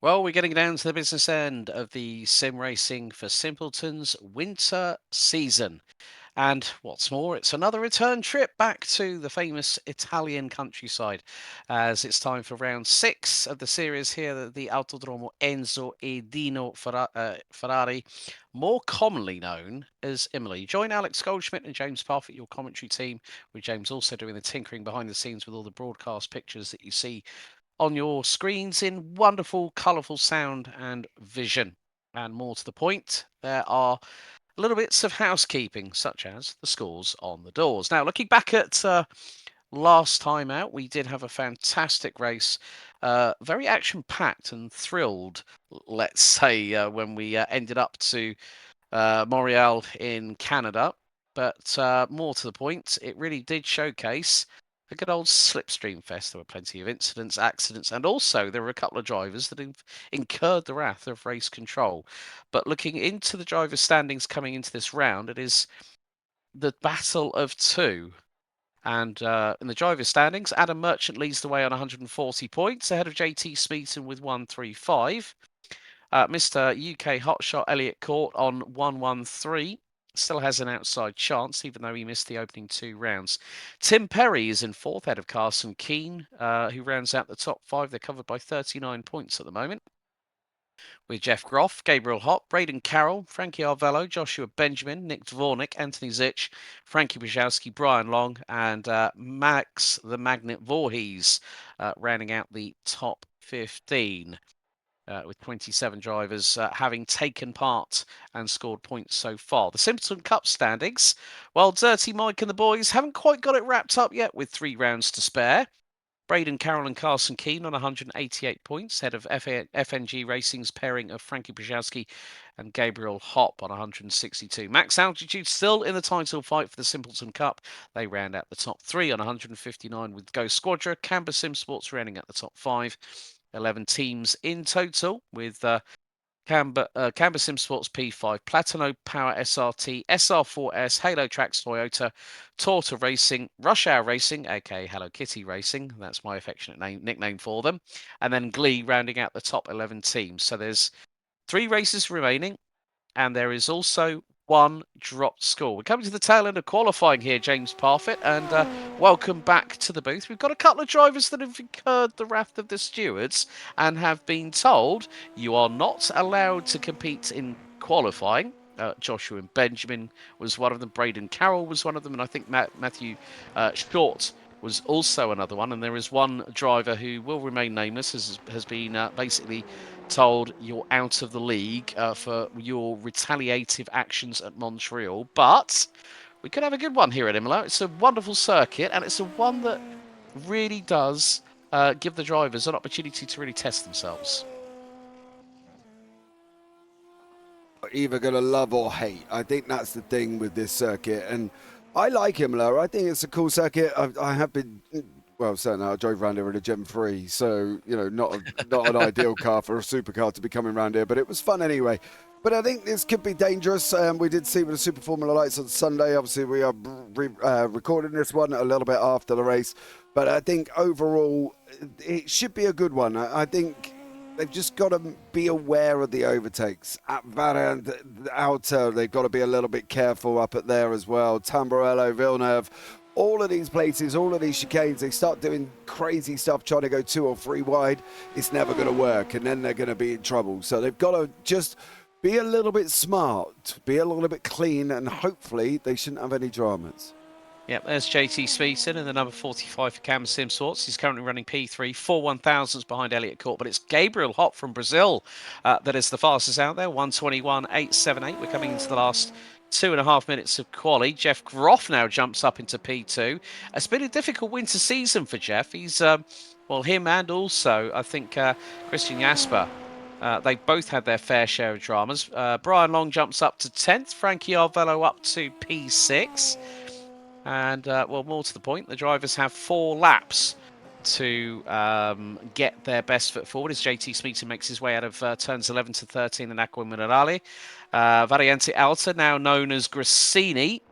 Well, we're getting down to the business end of the sim racing for simpletons winter season. And what's more, it's another return trip back to the famous Italian countryside, as it's time for round 6 of the series here at the Autodromo Enzo e Dino Ferrari, more commonly known as Imola. You join Alex Goldschmidt and James Parfitt, your commentary team, with James also doing the tinkering behind the scenes with all the broadcast pictures that you see on your screens in wonderful, colourful sound and vision. And more to the point, there are little bits of housekeeping, such as the scores on the doors. Now, looking back at last time out, we did have a fantastic race, very action packed and thrilled, let's say, when we ended up to Montreal in Canada. But more to the point, it really did showcase a good old slipstream fest. There were plenty of incidents, accidents, and also there were a couple of drivers that incurred the wrath of race control. But looking into the driver standings coming into this round, it is the battle of two. And in the driver standings, Adam Merchant leads the way on 140 points, ahead of JT Smeaton with 135. Mr. UK hotshot Elliot Court on 113 still has an outside chance, even though he missed the opening 2 rounds. Tim Perry is in fourth, ahead of Carson Keane, who rounds out the top 5. They're covered by 39 points at the moment, with Jeff Groff, Gabriel Hopp, Braden Carroll, Frankie Arvello, Joshua Benjamin, Nick Dvornik, Anthony Zich, Frankie Brzezowski, Brian Long, and Max the Magnet Voorhees rounding out the top 15. With 27 drivers having taken part and scored points so far. The Simpleton Cup standings, well, Dirty Mike and the boys haven't quite got it wrapped up yet with 3 rounds to spare. Braden Carroll and Carson Keane on 188 points, head of FNG Racing's pairing of Frankie Brzezowski and Gabriel Hopp on 162. Max Altitude still in the title fight for the Simpleton Cup. They round out the top 3 on 159 with Go Squadra. Canberra Sim Sports rounding at the top 5. 11 teams in total with Canberra Sim Sports P5, Platino Power SRT, SR4S, Halo Tracks Toyota, Torta Racing, Rush Hour Racing, aka Hello Kitty Racing, that's my affectionate nickname for them, and then Glee rounding out the top 11 teams. So there's 3 races remaining, and there is also 1 dropped score. We're coming to the tail end of qualifying here, James Parfitt, and welcome back to the booth. We've got a couple of drivers that have incurred the wrath of the stewards and have been told you are not allowed to compete in qualifying. Joshua and Benjamin was one of them. Braden Carroll was one of them, and I think Matthew Short was also another one. And there is one driver who will remain nameless, has been basically told you're out of the league for your retaliative actions at Montreal. But we could have a good one here at Imola. It's a wonderful circuit, and it's a one that really does give the drivers an opportunity to really test themselves. Either going to love or hate. I think that's the thing with this circuit. And I like Imola. I think it's a cool circuit. I have been, well, certainly I drove around here in a Gen 3. So, not an ideal car for a supercar to be coming around here. But it was fun anyway. But I think this could be dangerous. We did see with the Super Formula lights on Sunday. Obviously, we are recording this one a little bit after the race. But I think overall, it should be a good one. I think they've just got to be aware of the overtakes. At Variant Outer, they've got to be a little bit careful up at there as well. Tamburello, Villeneuve, all of these places, all of these chicanes, they start doing crazy stuff, trying to go 2 or 3 wide. It's never going to work, and then they're going to be in trouble. So they've got to just be a little bit smart, be a little bit clean, and hopefully they shouldn't have any dramas. Yep, there's JT Smeaton in the number 45 for Cam Sim Sports. He's currently running P3, 4/1000s behind Elliot Court, but it's Gabriel Hopp from Brazil that is the fastest out there, 1:21.878. We're coming into the last 2.5 minutes of quali. Jeff Groff now jumps up into P2. It's been a difficult winter season for Jeff. He's, him and also, I think, Christian Jasper. They both had their fair share of dramas. Brian Long jumps up to 10th, Frankie Arvello up to P6. And, more to the point, the drivers have 4 laps to get their best foot forward as JT Smeaton makes his way out of turns 11 to 13 in Acqua Minerale. Variante Alta, now known as Grassini,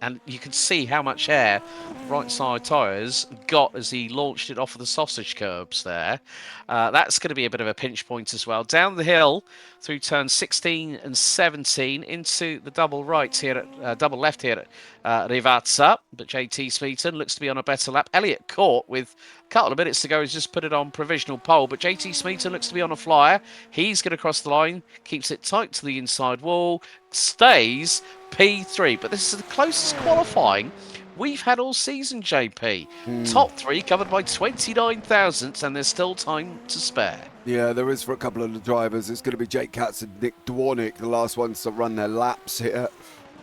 And you can see how much air the right side tyres got as he launched it off of the sausage curbs there. That's going to be a bit of a pinch point as well. Down the hill through turns 16 and 17 into the double right here, double left here at Rivazza. But JT Smeaton looks to be on a better lap. Elliott Court with a couple of minutes to go has just put it on provisional pole. But JT Smeaton looks to be on a flyer. He's going to cross the line, keeps it tight to the inside wall, stays P3. But this is the closest qualifying we've had all season, JP. Top three covered by 29 thousandths, and there's still time to spare. Yeah, there is for a couple of the drivers. It's going to be Jake Katz and Nick Dwarnick, the last ones to run their laps here.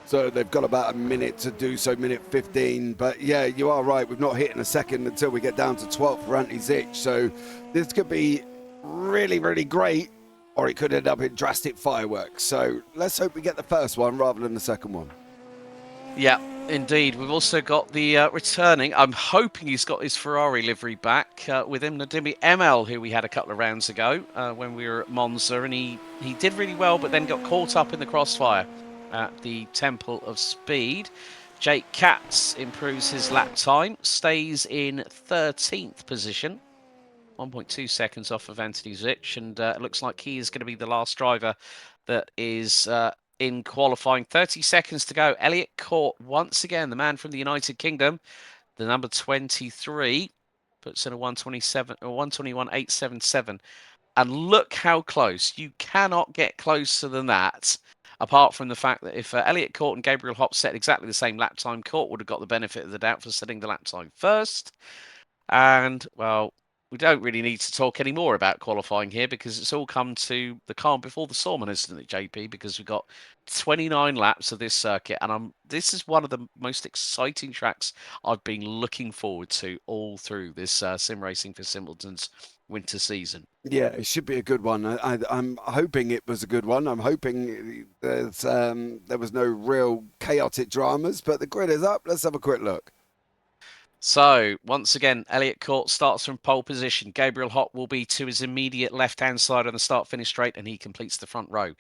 So they've got about a minute to do so, minute 15. But yeah, you are right. We've not hit in a second until we get down to 12th for Antti Zich. So this could be really, really great, or it could end up in drastic fireworks. So let's hope we get the first one rather than the second one. Yeah, indeed. We've also got the returning. I'm hoping he's got his Ferrari livery back with him, Nadimi ML, who we had a couple of rounds ago when we were at Monza, and he did really well, but then got caught up in the crossfire at the Temple of Speed. Jake Katz improves his lap time, stays in 13th position, 1.2 seconds off of Anthony Zich, and it looks like he is going to be the last driver that is in qualifying. 30 seconds to go. Elliott Court, once again, the man from the United Kingdom, the number 23, puts in a 127 or 121.877. And look how close. You cannot get closer than that. Apart from the fact that if Elliott Court and Gabriel Hop set exactly the same lap time, Court would have got the benefit of the doubt for setting the lap time first. And, well, we don't really need to talk any more about qualifying here because it's all come to the calm before the storm, isn't it, JP? Because we've got 29 laps of this circuit, and this is one of the most exciting tracks I've been looking forward to all through this sim racing for Simpleton's winter season. Yeah, it should be a good one. I'm hoping it was a good one. I'm hoping there was no real chaotic dramas, but the grid is up. Let's have a quick look. So, once again, Elliott Court starts from pole position. Gabriel Hott will be to his immediate left-hand side on the start-finish straight, and he completes the front row.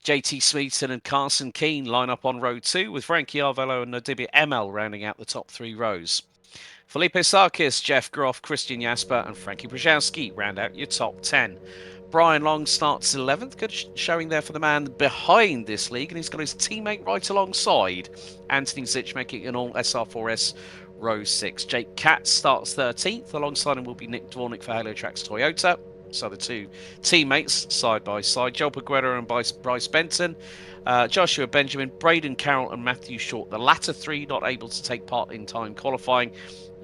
JT Smeaton and Carson Keane line up on row 2, with Frankie Arvelo and Nadibia ML rounding out the top 3 rows. Felipe Sarkis, Jeff Groff, Christian Jasper, and Frankie Brzezowski round out your top 10. Brian Long starts 11th. Good showing there for the man behind this league, and he's got his teammate right alongside. Anthony Zich making an all SR4S row 6. Jake Katz starts 13th. Alongside him will be Nick Dvornik for Halo Tracks Toyota. So the two teammates side by side. Joel Peguero and Bryce Benton. Joshua Benjamin, Braden Carroll and Matthew Short. The latter three not able to take part in time qualifying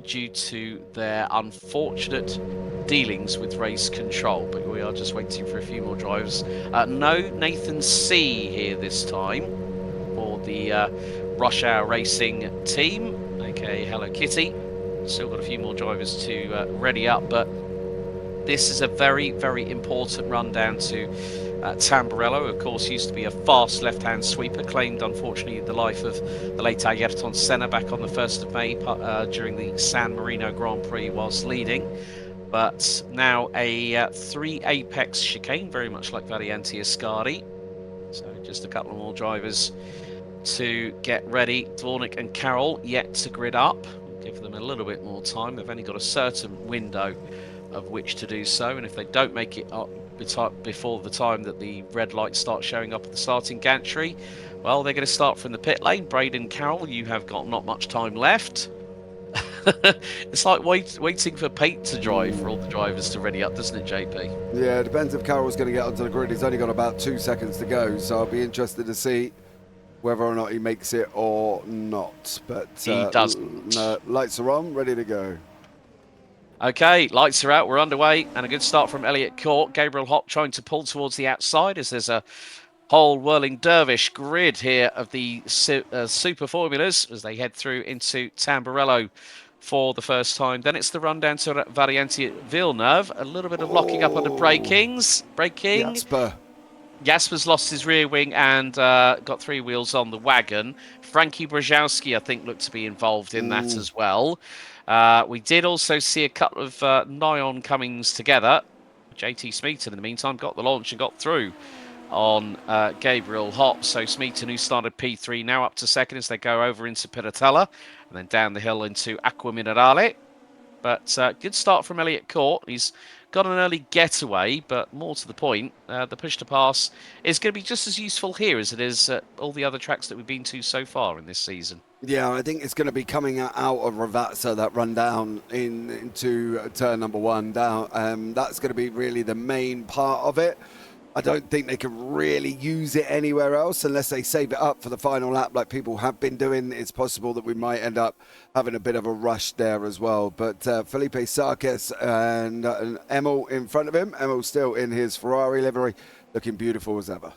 due to their unfortunate dealings with race control, but we are just waiting for a few more drivers. No Nathan C here this time for the Rush Hour Racing team, aka Hello Kitty. Still got a few more drivers to ready up, but this is a very, very important run down to Tamburello. Of course, used to be a fast left-hand sweeper, claimed unfortunately the life of the late Ayrton Senna back on the 1st of May during the San Marino Grand Prix whilst leading. But now a 3 apex chicane, very much like Variante Ascari. So just a couple more drivers to get ready. Dvornik and Carroll yet to grid up. We'll give them a little bit more time. They've only got a certain window of which to do so, and if they don't make it up before the time that the red lights start showing up at the starting gantry, well, they're going to start from the pit lane. Braden Carroll, you have got not much time left. It's like waiting for paint to dry for all the drivers to ready up, doesn't it, JP? Yeah, it depends if Carroll's going to get onto the grid. He's only got about 2 seconds to go, so I'll be interested to see whether or not he makes it or not. But he doesn't. Lights are on, ready to go. Okay, lights are out, we're underway, and a good start from Elliott Court. Gabriel Hott trying to pull towards the outside as there's a whole whirling dervish grid here of the Super Formulas as they head through into Tamburello for the first time. Then it's the run down to Variante Villeneuve. A little bit of locking up on the braking. Jasper's lost his rear wing and got 3 wheels on the wagon. Frankie Brzezowski, I think, looked to be involved in that as well. We did also see a couple of nigh on comings together. JT Smeaton, in the meantime, got the launch and got through on Gabriel Hopp. So Smeaton, who started P3, now up to second as they go over into Piratella and then down the hill into Acqua Minerale. But good start from Elliott Court. He's got an early getaway, but more to the point, the push to pass is going to be just as useful here as it is at all the other tracks that we've been to so far in this season. Yeah, I think it's going to be coming out of Ravazza, that run down into turn number 1 down. That's going to be really the main part of it. I don't think they can really use it anywhere else unless they save it up for the final lap like people have been doing. It's possible that we might end up having a bit of a rush there as well. But Felipe Sarkis and Emil in front of him. Emil still in his Ferrari livery, looking beautiful as ever.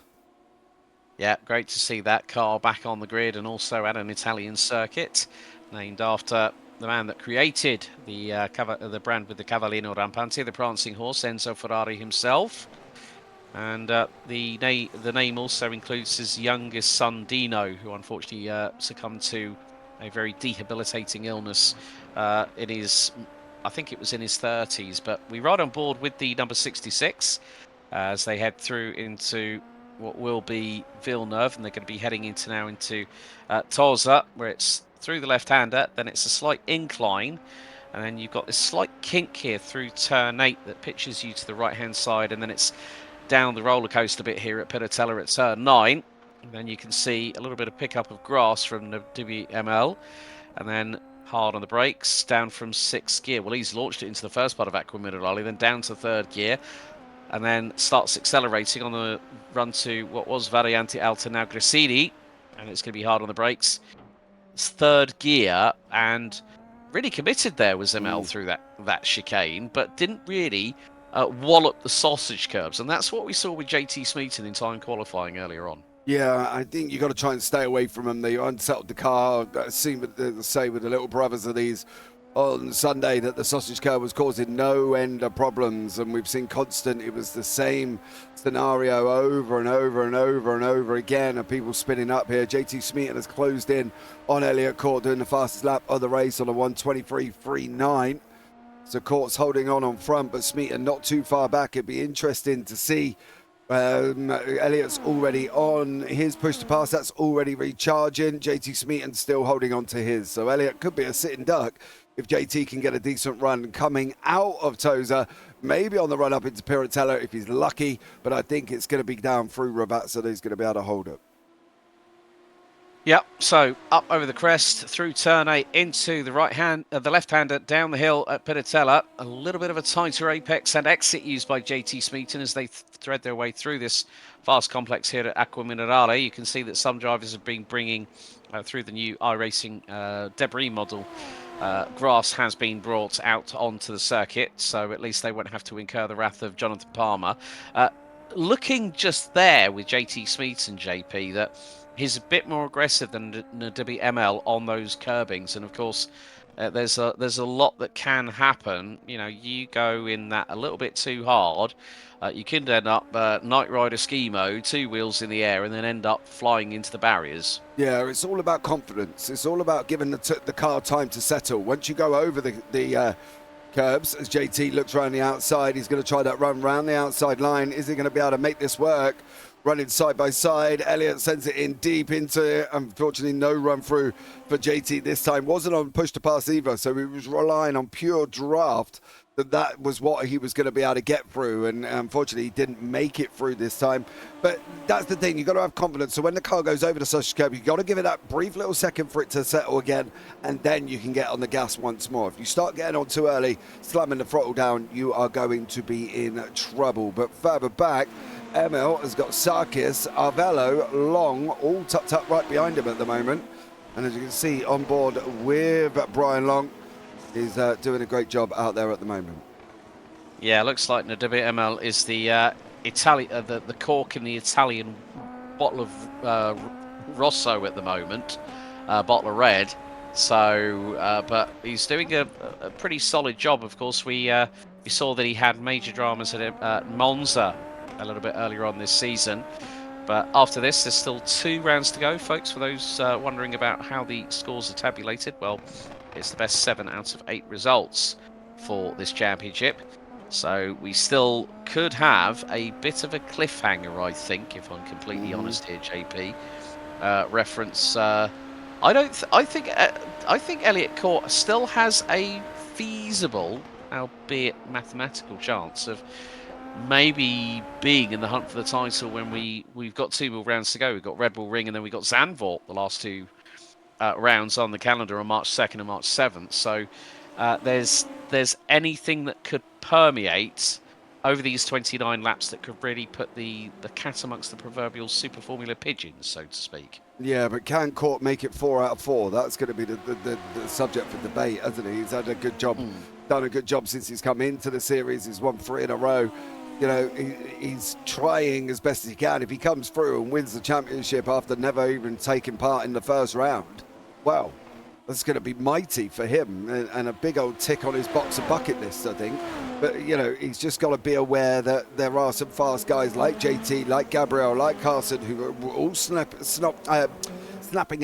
Yeah, great to see that car back on the grid and also at an Italian circuit, named after the man that created the brand with the Cavallino Rampante, the prancing horse, Enzo Ferrari himself. And the name also includes his youngest son, Dino, who unfortunately succumbed to a very debilitating illness in his, I think it was in his 30s. But we ride on board with the number 66 as they head through into what will be Villeneuve, and they're going to be heading into Tosa, where it's through the left-hander, then it's a slight incline, and then you've got this slight kink here through turn 8 that pitches you to the right-hand side, and then it's down the roller coaster bit here at Piratella at turn 9. And then you can see a little bit of pickup of grass from the WML, and then hard on the brakes, down from 6th gear. Well, he's launched it into the first part of Acqua Minerale, then down to 3rd gear, and then starts accelerating on the run to what was Variante Alta, now Grissini, and it's going to be hard on the brakes. It's 3rd gear, and really committed there was ML through that chicane, but didn't really wallop the sausage curbs, and that's what we saw with JT Smeaton in time qualifying earlier on. Yeah, I think you've got to try and stay away from them. They unsettled the car. Seen what they say with the little brothers of these on Sunday, that the sausage curb was causing no end of problems, and we've seen constant. It was the same scenario over and over and over and over again of people spinning up here. JT Smeaton has closed in on Elliott Court, doing the fastest lap of the race on a 1:23.39. So Court's holding on front, but Smeaton not too far back. It'd be interesting to see. Elliott's already on his push to pass. That's already recharging. JT Smeaton still holding on to his. So Elliott could be a sitting duck if JT can get a decent run coming out of Tosa, maybe on the run up into Piratella if he's lucky. But I think it's going to be down through Ravazza that he's going to be able to hold it. Yep, so up over the crest, through turn 8, into the the left-hander, down the hill at Piratella. A little bit of a tighter apex and exit used by JT Smeaton as they thread their way through this fast complex here at Acqua Minerale. You can see that some drivers have been bringing, through the new iRacing debris model, grass has been brought out onto the circuit, so at least they won't have to incur the wrath of Jonathan Palmer. Looking just there with JT Smeaton, JP, that he's a bit more aggressive than WML on those curbings, and of course there's a lot that can happen. You know, you go in that a little bit too hard, you could end up Knight Rider ski mode, 2 wheels in the air, and then end up flying into the barriers. Yeah, it's all about confidence. It's all about giving the car time to settle. Once you go over the curbs, as JT looks around the outside, he's going to try that run round the outside line. Is he going to be able to make this work? Running side by side, Elliott sends it in deep into it. Unfortunately, no run through for JT this time. Wasn't on push to pass either, so he was relying on pure draft. That was what he was going to be able to get through, and unfortunately, he didn't make it through this time. But that's the thing, you've got to have confidence. So when the car goes over the sausage curb, you've got to give it that brief little second for it to settle again, and then you can get on the gas once more. If you start getting on too early, slamming the throttle down, you are going to be in trouble. But further back, Emil has got Sarkis, Arvello, Long, all tucked up right behind him at the moment. And as you can see, on board with Brian Long, he's doing a great job out there at the moment. Yeah, looks like WML is the the cork in the Italian bottle of Rosso at the moment, bottle of red. So, but he's doing a pretty solid job. Of course, we saw that he had major dramas at Monza a little bit earlier on this season. But after this, there's still 2 rounds to go, folks. For those wondering about how the scores are tabulated, well, it's the best 7 out of 8 results for this championship. So we still could have a bit of a cliffhanger, I think, if I'm completely honest here, JP. Reference. I think Elliot Court still has a feasible, albeit mathematical, chance of maybe being in the hunt for the title when we've got 2 more rounds to go. We've got Red Bull Ring and then we've got Zandvoort, the last two rounds on the calendar on March 2nd and March 7th. So there's anything that could permeate over these 29 laps that could really put the cat amongst the proverbial Super Formula pigeons, so to speak. Yeah, but can Court make it 4 out of 4? That's going to be the subject for debate, hasn't he? He's had a good job, done a good job since he's come into the series. He's won 3 in a row. You know, he's trying as best as he can. If he comes through and wins the championship after never even taking part in the first round, well, that's going to be mighty for him and a big old tick on his box of bucket list, I think. But, you know, he's just got to be aware that there are some fast guys like JT, like Gabriel, like Carson, who are all snapping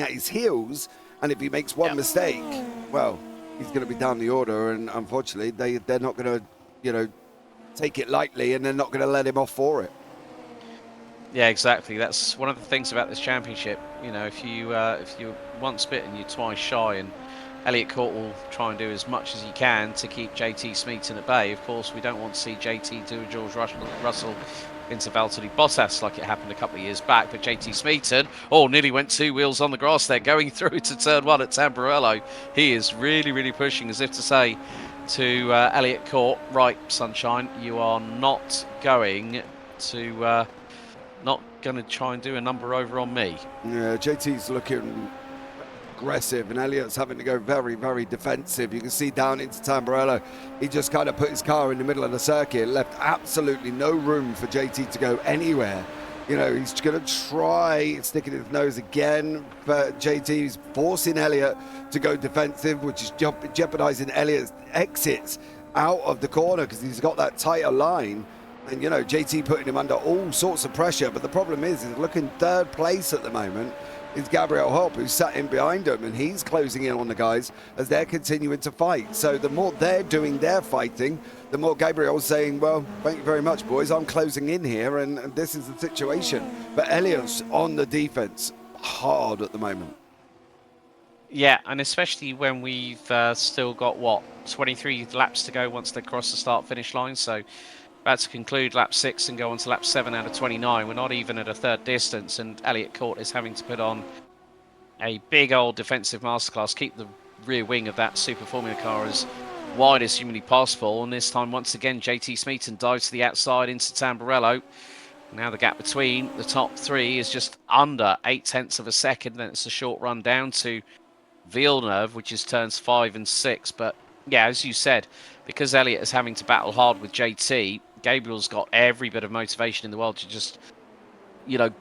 at his heels. And if he makes one mistake, well, he's going to be down the order. And unfortunately, they're not going to, you know, take it lightly, and they're not going to let him off for it. Yeah, exactly. That's one of the things about this championship. You know, if you're once bitten, you're twice shy, and Elliot Court will try and do as much as he can to keep JT Smeaton at bay. Of course, we don't want to see JT do a George Russell into Valtteri Bottas like it happened a couple of years back. But JT Smeaton, nearly went 2 wheels on the grass there, going through to turn 1 at Tamburello. He is really, really pushing, as if to say to Elliot Court, right, sunshine, you are not going to try and do a number over on me. Yeah, JT's looking aggressive, and Elliot's having to go very, very defensive. You can see down into Tamburello, he just kind of put his car in the middle of the circuit, left absolutely no room for JT to go anywhere. You know, he's going to try sticking his nose again, but JT's forcing Elliot to go defensive, which is jeopardizing Elliot's exits out of the corner because he's got that tighter line. And, you know, JT putting him under all sorts of pressure. But the problem is looking third place at the moment is Gabriel Hopp, who's sat in behind him, and he's closing in on the guys as they're continuing to fight. So the more they're doing their fighting, the more Gabriel's saying, well, thank you very much, boys. I'm closing in here, and this is the situation. But Elliot's on the defense hard at the moment. Yeah, and especially when we've still got, 23 laps to go once they cross the start-finish line. So about to conclude lap 6 and go on to lap 7 out of 29. We're not even at a third distance, and Elliot Court is having to put on a big old defensive masterclass, keep the rear wing of that Super Formula car as wide as humanly possible. And this time, once again, JT Smeaton dives to the outside into Tamburello. Now the gap between the top 3 is just under 0.8 of a second. Then it's a short run down to Villeneuve, which is turns 5 and 6. But yeah, as you said, because Elliot is having to battle hard with JT, Gabriel's got every bit of motivation in the world to just,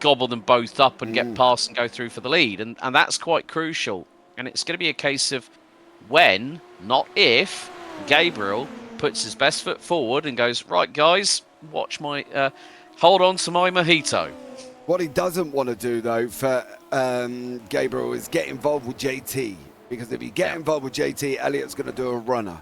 gobble them both up and get past and go through for the lead. And that's quite crucial. And it's going to be a case of when, not if, Gabriel puts his best foot forward and goes, right, guys, watch my, hold on to my mojito. What he doesn't want to do, though, for Gabriel is get involved with JT. Because if you get involved with JT, Elliot's going to do a runner.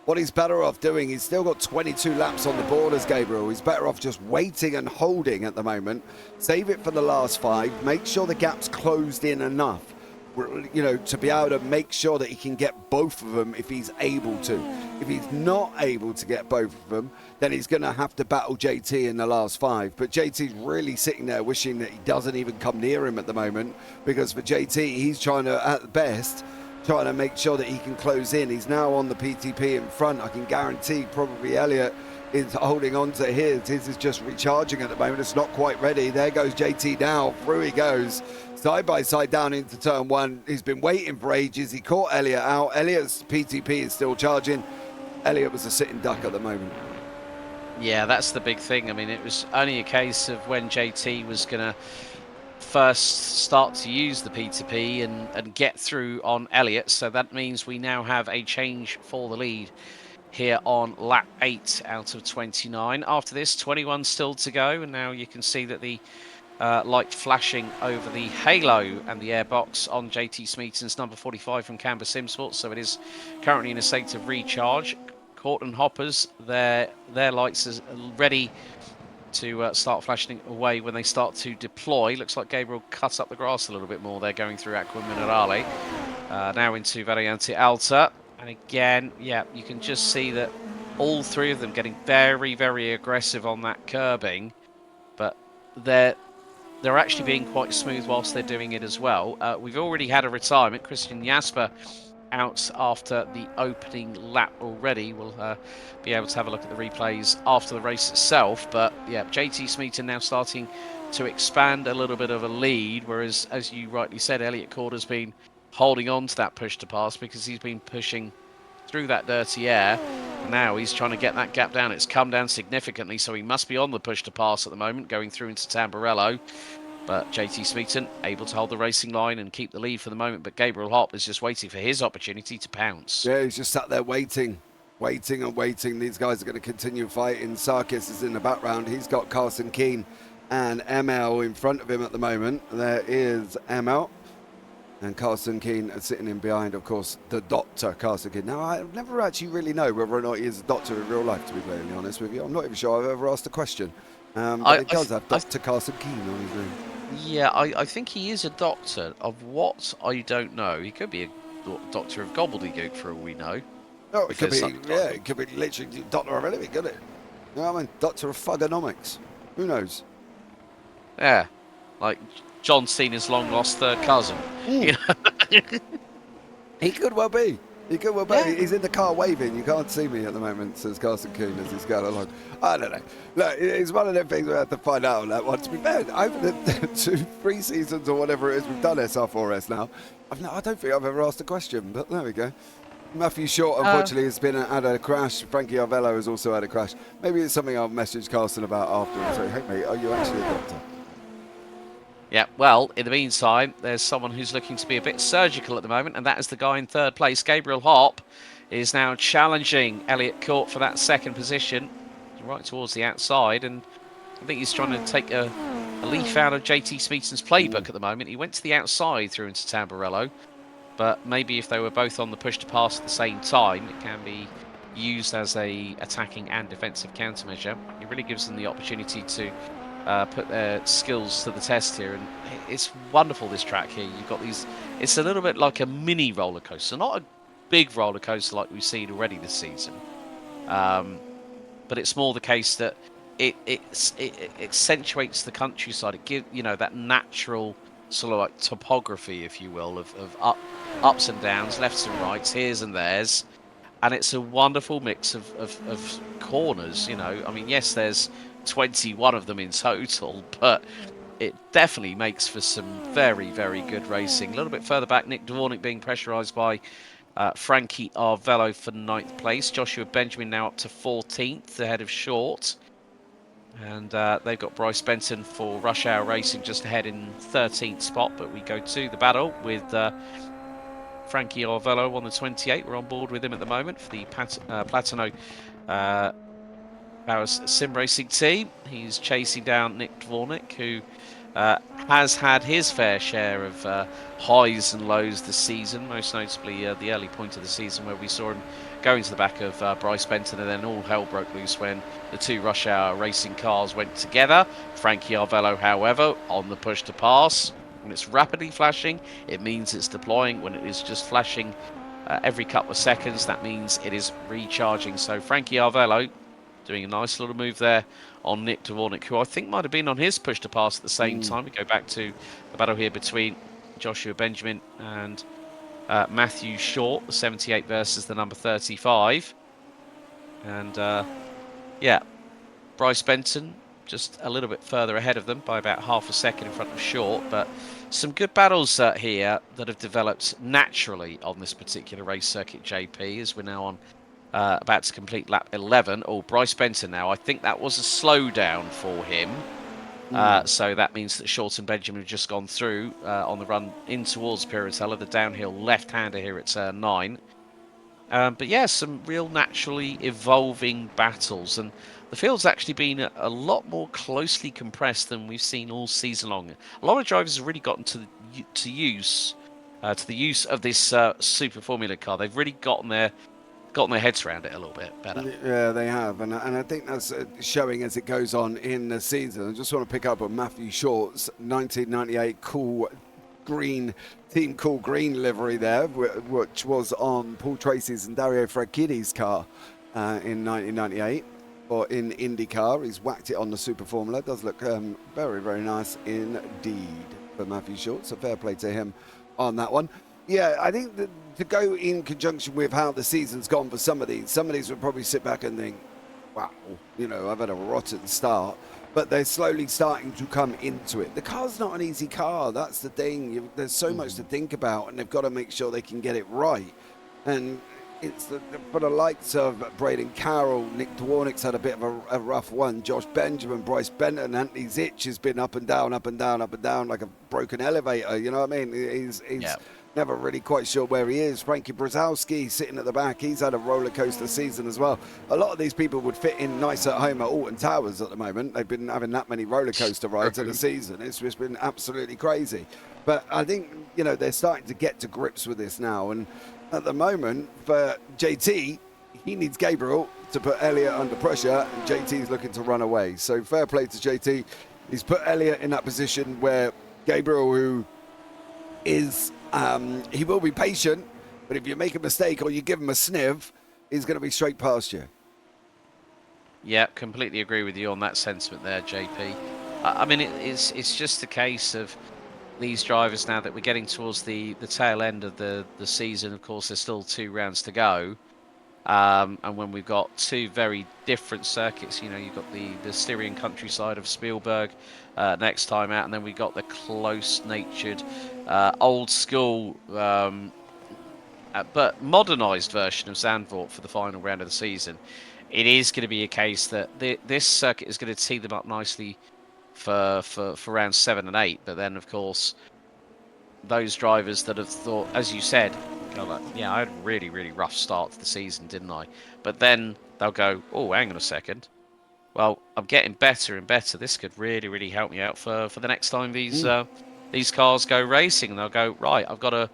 What he's better off doing, he's still got 22 laps on the board as Gabriel. He's better off just waiting and holding at the moment. Save it for the last 5. Make sure the gap's closed in enough, to be able to make sure that he can get both of them if he's able to. If he's not able to get both of them, then he's going to have to battle JT in the last 5. But JT's really sitting there wishing that he doesn't even come near him at the moment, because for JT, he's trying to, at best, trying to make sure that he can close in. He's now on the PTP in front. I can guarantee probably Elliot is holding on to his. His is just recharging at the moment. It's not quite ready. There goes JT now. Through he goes. Side by side down into turn 1. He's been waiting for ages. He caught Elliot out. Elliot's PTP is still charging. Elliot was a sitting duck at the moment. Yeah, that's the big thing. I mean, it was only a case of when JT was going to first start to use the P2P and get through on Elliot. So that means we now have a change for the lead here on lap 8 out of 29. After this, 21 still to go. And now you can see that the light flashing over the halo and the airbox on JT Smeaton's number 45 from Canberra Sim Sports. So it is currently in a state of recharge. Of Court and Hoppers, their lights are ready to start flashing away when they start to deploy. Looks like Gabriel cut up the grass a little bit more there, going through Aqua Minerale. Now into Variante Alta. And again, yeah, you can just see that all three of them getting very, very aggressive on that curbing. But they're actually being quite smooth whilst they're doing it as well. We've already had a retirement. Christian Jasper out after the opening lap already. We'll be able to have a look at the replays after the race itself. But yeah, JT Smeaton now starting to expand a little bit of a lead, whereas, as you rightly said, Elliot Corder's been holding on to that push to pass because he's been pushing through that dirty air. And now he's trying to get that gap down. It's come down significantly, so he must be on the push to pass at the moment, going through into Tamburello. But JT Smeaton able to hold the racing line and keep the lead for the moment. But Gabriel Hopp is just waiting for his opportunity to pounce. Yeah, he's just sat there waiting and waiting. These guys are going to continue fighting. Sarkis is in the background. He's got Carson Keane and ML in front of him at the moment. There is ML. And Carson Keane is sitting in behind, of course, the doctor, Carson Keane. Now, I never actually really know whether or not he is a doctor in real life, to be blatantly honest with you. I'm not even sure I've ever asked the question. But it does have Dr. Carson Keane on his name. Yeah, I think he is a doctor. Of what, I don't know. He could be a doctor of gobbledygook for all we know. Oh, it could be, yeah, it could be literally doctor of anything, couldn't it? You know what I mean? Doctor of Fugonomics. Who knows? Yeah, like John Cena's long-lost third cousin. You know? He could well be. He could well be. Yeah. He's in the car waving. You can't see me at the moment, says Carson Keane as he's going along. I don't know. Look, it's one of them things we have to find out on that one. To be fair, over the 2-3 seasons or whatever it is we've done SR4S now, I don't think I've ever asked a question, but there we go. Matthew Short, unfortunately, has been had a crash. Frankie Arvello has also had a crash. Maybe it's something I'll message Carson about after and say, hey, mate, are you actually a doctor? Yeah, well, in the meantime, there's someone who's looking to be a bit surgical at the moment, and that is the guy in third place. Gabriel Hopp is now challenging Elliot Court for that second position, right towards the outside, and I think he's trying to take a leaf out of JT Smeaton's playbook at the moment. He went to the outside through into Tamburello, but maybe if they were both on the push to pass at the same time, it can be used as a attacking and defensive countermeasure. It really gives them the opportunity to put their skills to the test here, and it's wonderful, this track here. You've got these, it's a little bit like a mini roller coaster, not a big roller coaster like we've seen already this season, but it's more the case that it accentuates the countryside. It gives, you know, that natural sort of like topography, if you will, of ups and downs, lefts and rights, here's and there's, and it's a wonderful mix of corners. You know, I mean, yes, there's 21 of them in total, but it definitely makes for some very, very good racing. A little bit further back, Nick Dvornik being pressurised by Frankie Arvello for 9th place. Joshua Benjamin now up to 14th, ahead of Short. And they've got Bryce Benton for Rush Hour Racing just ahead in 13th spot. But we go to the battle with Frankie Arvello on the 28. We're on board with him at the moment for the Platino Powers Sim Racing team. He's chasing down Nick Dvornik, who has had his fair share of highs and lows this season, most notably the early point of the season where we saw him go into the back of Bryce Benton, and then all hell broke loose when the two Rush Hour Racing cars went together. Frankie Arvello, however, on the push to pass. When it's rapidly flashing, it means it's deploying. When it is just flashing every couple of seconds, that means it is recharging. So Frankie Arvello doing a nice little move there on Nick Dvornik, who I think might have been on his push to pass at the same time. We go back to the battle here between Joshua Benjamin and Matthew Short, the 78 versus the number 35. And yeah, Bryce Benton just a little bit further ahead of them by about half a second in front of Short. But some good battles here that have developed naturally on this particular race circuit, JP, as we're now on about to complete lap 11. Oh, Bryce Benton now. I think that was a slowdown for him. So that means that Short and Benjamin have just gone through on the run in towards Piratella, the downhill left-hander here at turn 9. But yeah, some real naturally evolving battles. And the field's actually been a lot more closely compressed than we've seen all season long. A lot of drivers have really gotten to the use of this Super Formula car. They've really gotten their gotten their heads around it a little bit better. Yeah, they have, and I think that's showing as it goes on in the season. I just want to pick up on Matthew Short's 1998 cool green team, cool green livery there, which was on Paul Tracy's and Dario Franchini's car in 1998. Or in IndyCar, he's whacked it on the Super Formula. It does look very, very nice indeed for Matthew Short. So fair play to him on that one. Yeah, I think that to go in conjunction with how the season's gone for some of these would probably sit back and think, wow, you know, I've had a rotten start. But they're slowly starting to come into it. The car's not an easy car. That's the thing. There's so much to think about, and they've got to make sure they can get it right. And it's for the likes of Braden Carroll, Nick Dwornik's had a bit of a rough one. Josh Benjamin, Bryce Benton, Anthony Zitch has been up and down, up and down, up and down like a broken elevator. You know what I mean? He's never really quite sure where he is. Frankie Brzezowski sitting at the back. He's had a roller coaster season as well. A lot of these people would fit in nice at home at Alton Towers at the moment. They've been having that many roller coaster rides in the season. It's just been absolutely crazy. But I think, you know, they're starting to get to grips with this now. And at the moment, for JT, he needs Gabriel to put Elliott under pressure, and JT's looking to run away. So fair play to JT. He's put Elliott in that position where Gabriel, who is, he will be patient, but if you make a mistake or you give him a sniff, he's going to be straight past you. Yeah, completely agree with you on that sentiment there, JP. I mean, it's just a case of these drivers now that we're getting towards the tail end of the season. Of course, there's still 2 rounds to go. And when we've got 2 very different circuits, you know, you've got the Styrian countryside of Spielberg next time out, and then we've got the close-natured, old-school, but modernised version of Zandvoort for the final round of the season. It is going to be a case that this circuit is going to tee them up nicely for rounds 7 and 8, but then, of course, those drivers that have thought, as you said, go like, yeah, I had a really, really rough start to the season, didn't I? But then they'll go, oh, hang on a second. Well, I'm getting better and better. This could really, really help me out for the next time these cars go racing. And they'll go, right, I've got a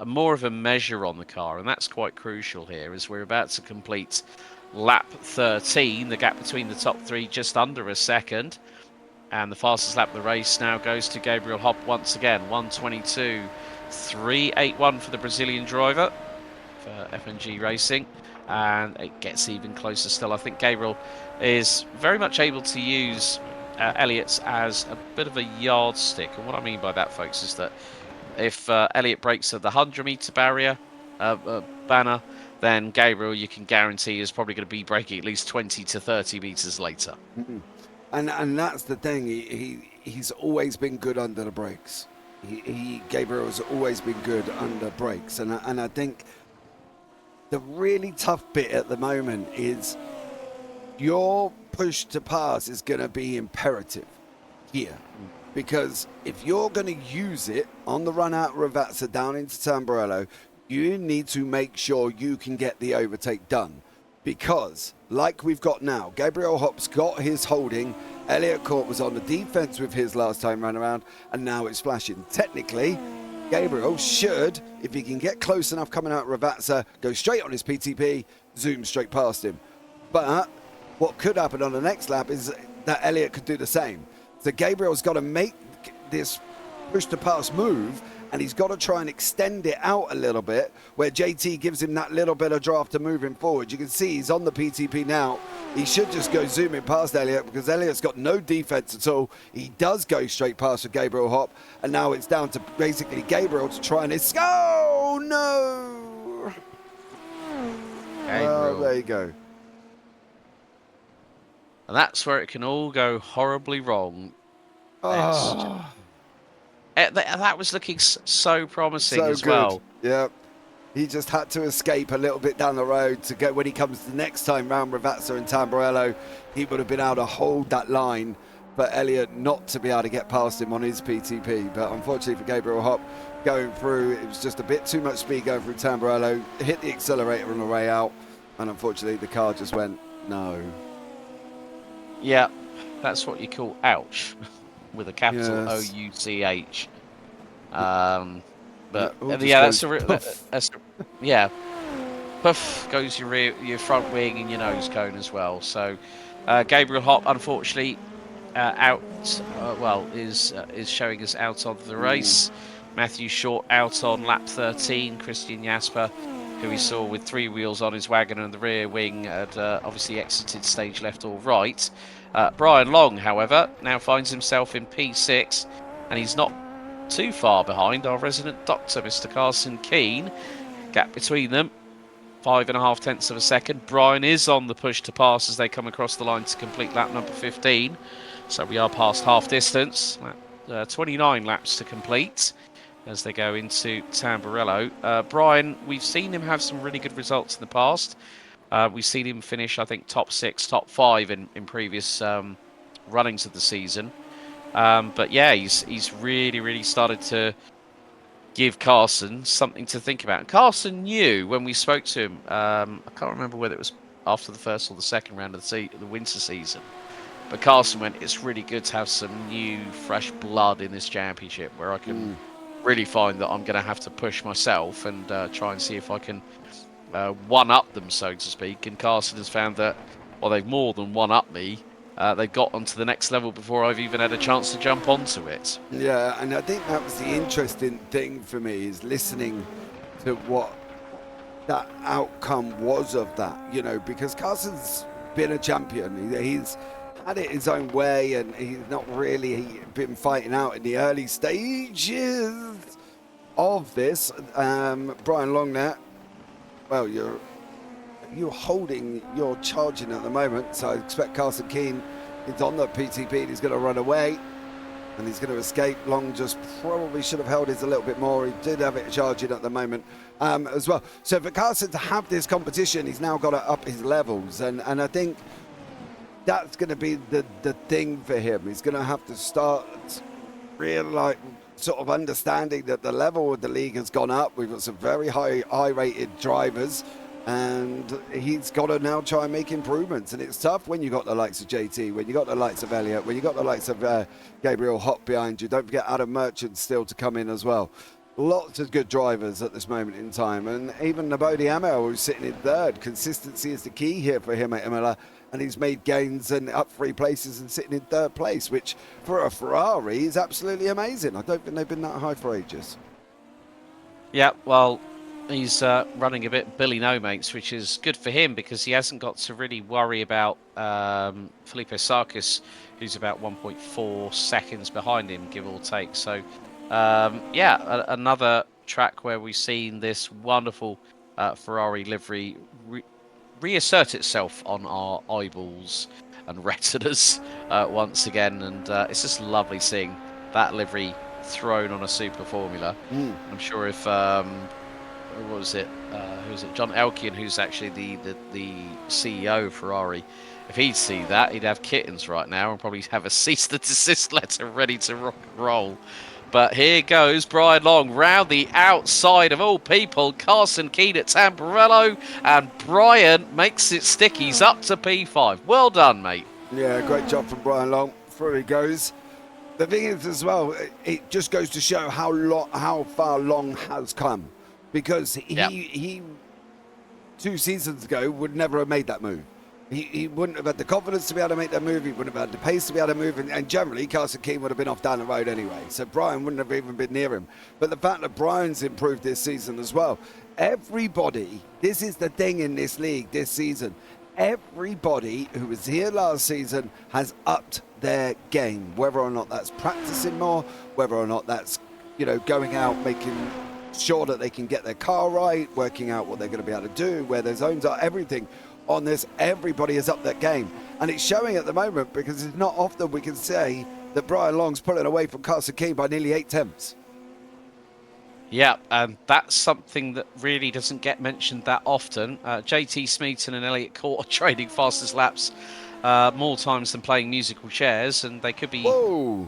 more of a measure on the car. And that's quite crucial here, as we're about to complete lap 13. The gap between the top 3 just under a second. And the fastest lap of the race now goes to Gabriel Hopp once again. 1:22.381 for the Brazilian driver for FNG Racing. And it gets even closer still. I think Gabriel is very much able to use Elliott's as a bit of a yardstick. And what I mean by that, folks, is that if Elliott breaks at the 100-meter barrier banner, then Gabriel, you can guarantee, is probably going to be breaking at least 20 to 30 meters later. Mm-hmm. And that's the thing. He's always been good under the brakes. Gabriel's always been good under brakes, and I think the really tough bit at the moment is your push to pass is going to be imperative here, because if you're going to use it on the run out of Ravazza down into Tamburello, you need to make sure you can get the overtake done. Because, like we've got now, Gabriel Hopp's got his holding. Elliott Court was on the defense with his last time round around, and now it's flashing. Technically, Gabriel should, if he can get close enough coming out of Ravazza, go straight on his PTP, zoom straight past him. But what could happen on the next lap is that Elliott could do the same. So Gabriel's got to make this push to pass move, and he's got to try and extend it out a little bit, where JT gives him that little bit of draft to move him forward. You can see he's on the PTP now. He should just go zooming past Elliott, because Elliott's got no defense at all. He does go straight past for Gabriel Hopp, and now it's down to basically Gabriel to try and escape. Oh, no! Gabriel. There you go. And that's where it can all go horribly wrong. Oh. That was looking so promising so as good. well. Yeah. He just had to escape a little bit down the road to go when he comes the next time round Ravazza and Tamburello. He would have been able to hold that line for Elliott not to be able to get past him on his PTP. But unfortunately for Gabriel Hopp, going through, it was just a bit too much speed going through Tamburello, hit the accelerator on the way out, and unfortunately the car just went, no. Yeah, that's what you call ouch, with a capital Yes. O-U-C-H. But Yeah, yeah, that's yeah. Puff goes your front wing and your nose cone as well. So Gabriel Hop, unfortunately, out. Is showing us out of the race. Matthew Short out on lap 13. Christian Jasper, who we saw with 3 wheels on his wagon and the rear wing, had obviously exited stage left or right. Brian Long, however, now finds himself in P6, and he's not too far behind our resident doctor, Mr. Carson Keane. Gap between them, 5.5 tenths of a second. Brian is on the push to pass as they come across the line to complete lap number 15. So we are past half distance. 29 laps to complete as they go into Tamburello. Brian, we've seen him have some really good results in the past. We've seen him finish, I think, top 6, top 5 in previous runnings of the season. But yeah, he's really started to give Carson something to think about. And Carson knew when we spoke to him, I can't remember whether it was after the first or the second round of the winter season, but Carson went, it's really good to have some new, fresh blood in this championship where I can really find that I'm going to have to push myself and try and see if I can one-up them, so to speak. And Carson has found that, well, they've more than one-up me. They've got onto the next level before I've even had a chance to jump onto it. Yeah, and I think that was the interesting thing for me, is listening to what that outcome was of that, you know, because Carson's been a champion. He's had it his own way, and he's not really been fighting out in the early stages of this. Brian Longnet, well, you're charging at the moment, so I expect Carson Keane is on the PTP and he's going to run away and he's going to escape. Long just probably should have held his a little bit more. He did have it charging at the moment as well. So for Carson to have this competition, he's now got to up his levels, and I think that's going to be the thing for him. He's going to have to start sort of understanding that the level of the league has gone up. We've got some very high rated drivers, and he's got to now try and make improvements. And it's tough when you got the likes of JT, when you got the likes of Elliott, when you got the likes of Gabriel Hop behind you. Don't forget Adam Merchant still to come in as well. Lots of good drivers at this moment in time, and even Nabodi Amel, who's sitting in third. Consistency is the key here for him at Imola, and he's made gains and up 3 places and sitting in third place, which for a Ferrari is absolutely amazing. I don't think they've been that high for ages. Yeah, well, he's running a bit Billy No Mates, which is good for him because he hasn't got to really worry about Felipe Sarkis, who's about 1.4 seconds behind him, give or take. So, another track where we've seen this wonderful Ferrari livery reassert itself on our eyeballs and retinas once again, and it's just lovely seeing that livery thrown on a Super Formula. I'm sure if what was it? Who's it? John Elkian, who's actually the CEO of Ferrari. If he'd see that, he'd have kittens right now and probably have a cease and desist letter ready to rock and roll. But here goes Brian Long round the outside of all people. Carson Keane at Tamburello, and Brian makes it stick. He's up to P5. Well done, mate. Yeah, great job from Brian Long. Through he goes. The thing is, as well, it just goes to show how far Long has come, because he 2 seasons ago would never have made that move. He wouldn't have had the confidence to be able to make that move. He wouldn't have had the pace to be able to move. And generally, Carson Keane would have been off down the road anyway. So Brian wouldn't have even been near him. But the fact that Brian's improved this season as well. Everybody, this is the thing in this league this season. Everybody who was here last season has upped their game. Whether or not that's practicing more, whether or not that's, going out, making sure that they can get their car right, working out what they're going to be able to do, where their zones are, everything. On this, everybody has upped that game, and it's showing at the moment, because it's not often we can say that Brian Long's pulling away from Carson Keane by nearly 8 tenths. Yeah, and that's something that really doesn't get mentioned that often. JT Smeaton and Elliott Court are trading fastest laps more times than playing musical chairs, and they could be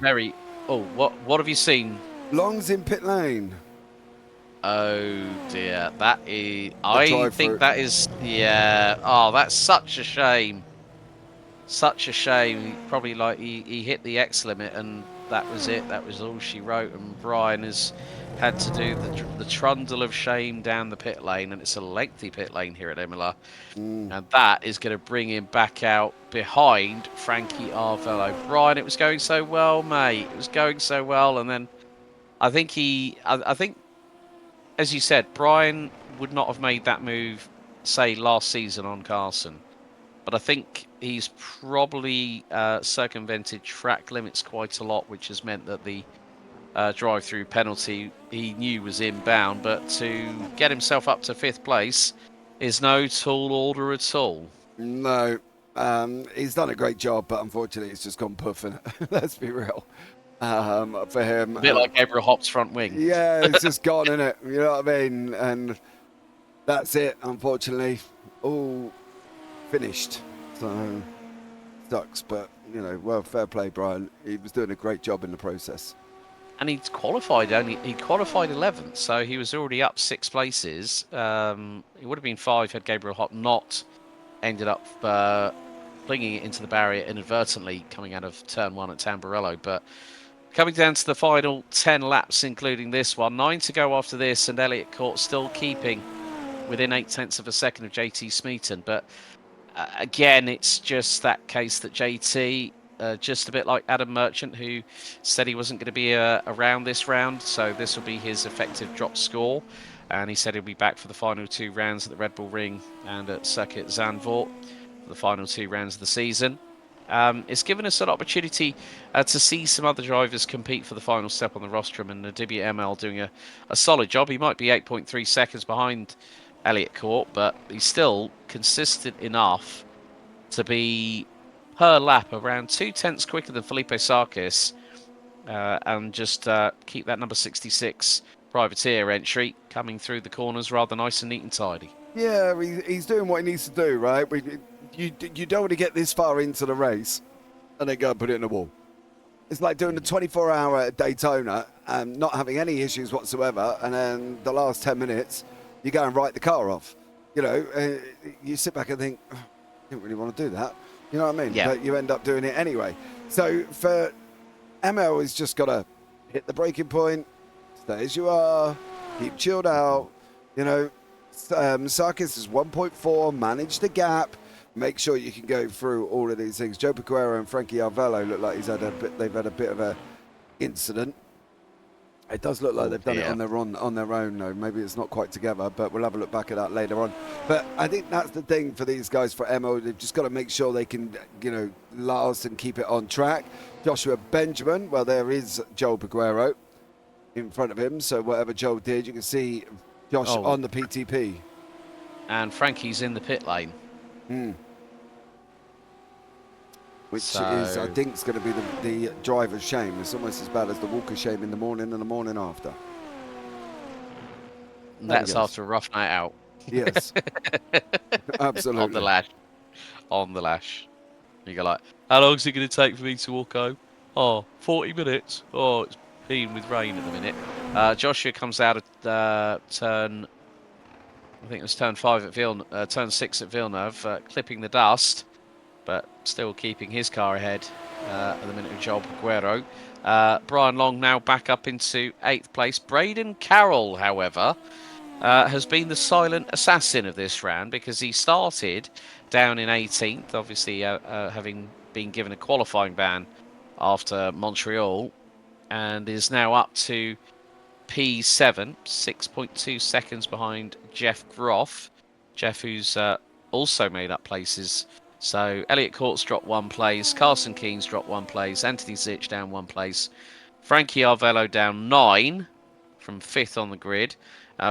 very... Oh, what have you seen? Long's in pit lane. Oh dear, that is... I think that is... Yeah. Oh, that's such a shame. Such a shame. Probably he hit the X limit and that was it. That was all she wrote. And Brian has had to do the trundle of shame down the pit lane, and it's a lengthy pit lane here at Imola. And that is going to bring him back out behind Frankie Arvello. Brian, it was going so well, mate. It was going so well. And then I think I think, as you said, Brian would not have made that move, say, last season on Carson. But I think he's probably circumvented track limits quite a lot, which has meant that the drive-through penalty he knew was inbound. But to get himself up to 5th place is no tall order at all. No, he's done a great job, but unfortunately it's just gone puffing. Let's be real. For him. A bit like Gabriel Hop's front wing. Yeah, it's just gone, isn't it? You know what I mean? And that's it, unfortunately. All finished. So, sucks. But, you know, well, fair play, Brian. He was doing a great job in the process. And he'd qualified he qualified 11th, so he was already up 6 places. It would have been 5 had Gabriel Hop not ended up flinging it into the barrier inadvertently coming out of turn 1 at Tamburello. But coming down to the final 10 laps, including this one, 9 to go after this, and Elliott Court still keeping within 0.8 of a second of JT Smeaton. But again, it's just that case that JT, just a bit like Adam Merchant, who said he wasn't going to be around this round, so this will be his effective drop score. And he said he'll be back for the final 2 rounds at the Red Bull Ring and at Circuit Zandvoort for the final 2 rounds of the season. It's given us an opportunity to see some other drivers compete for the final step on the rostrum, and Nadibia ML doing a solid job. He might be 8.3 seconds behind Elliott Court, but he's still consistent enough to be per lap around 0.2 quicker than Felipe Sarkis, and just keep that number 66 privateer entry coming through the corners rather nice and neat and tidy. Yeah, he's doing what he needs to do, right? You don't want to get this far into the race and then go and put it in the wall. It's like doing a 24-hour Daytona and not having any issues whatsoever, and then the last 10 minutes, you go and write the car off. You know, you sit back and think, oh, I didn't really want to do that. You know what I mean? Yeah. But you end up doing it anyway. So for ML, he's just got to hit the braking point, stay as you are, keep chilled out. You know, Sarkis is 1.4, manage the gap. Make sure you can go through all of these things. Joe Peguero and Frankie Arvello look like they've had a bit of a incident. It does look like they've done it on their own, though. Maybe it's not quite together, but we'll have a look back at that later on. But I think that's the thing for these guys, for MO. They've just got to make sure they can, you know, last and keep it on track. Joshua Benjamin, well, there is Joel Peguero in front of him. So whatever Joel did, you can see Josh on the PTP. And Frankie's in the pit lane. Which is, I think, is going to be the driver's shame. It's almost as bad as the walker shame in the morning and the morning after. That's after a rough night out. Yes. Absolutely. On the lash. You go like, how long is it going to take for me to walk home? Oh, 40 minutes. Oh, it's peeing with rain at the minute. Joshua comes out at turn, I think it was turn 5 at Villeneuve, turn 6 at Villeneuve, clipping the dust, but still keeping his car ahead at the minute of Joel Peguero. Brian Long now back up into 8th place. Braden Carroll, however, has been the silent assassin of this round because he started down in 18th, obviously having been given a qualifying ban after Montreal, and is now up to P7, 6.2 seconds behind Jeff Groff. Jeff, who's also made up places. So Elliott Court's dropped 1 place, Carson Keen's dropped 1 place, Anthony Zitch down 1 place, Frankie Arvello down 9 from 5th on the grid.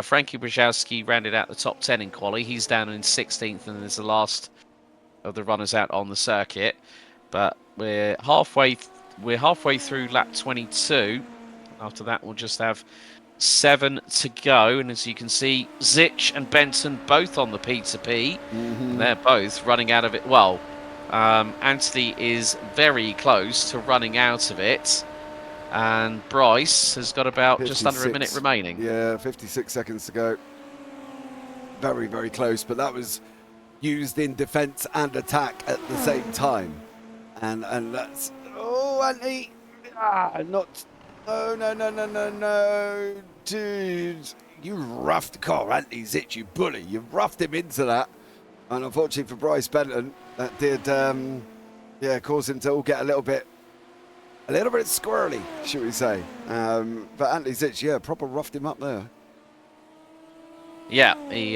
Frankie Brzezowski rounded out the top 10 in quali. He's down in 16th and is the last of the runners out on the circuit. But we're halfway through lap 22. After that, we'll just have 7 to go, and as you can see, Zitch and Benton both on the P2P. They're both running out of it. Well, Anthony is very close to running out of it, and Bryce has got about 56. just under a minute remaining. Yeah, 56 seconds to go. Very, very close, but that was used in defence and attack at the same time. And that's, oh, Anthony, Not. No, no, no, no, no, no. Dude, you roughed the car, Anthony Zitch, you bully. You roughed him into that. And unfortunately for Bryce Benton, that did, cause him to all get a little bit squirrely, should we say. But Anthony Zitch, yeah, proper roughed him up there. Yeah, he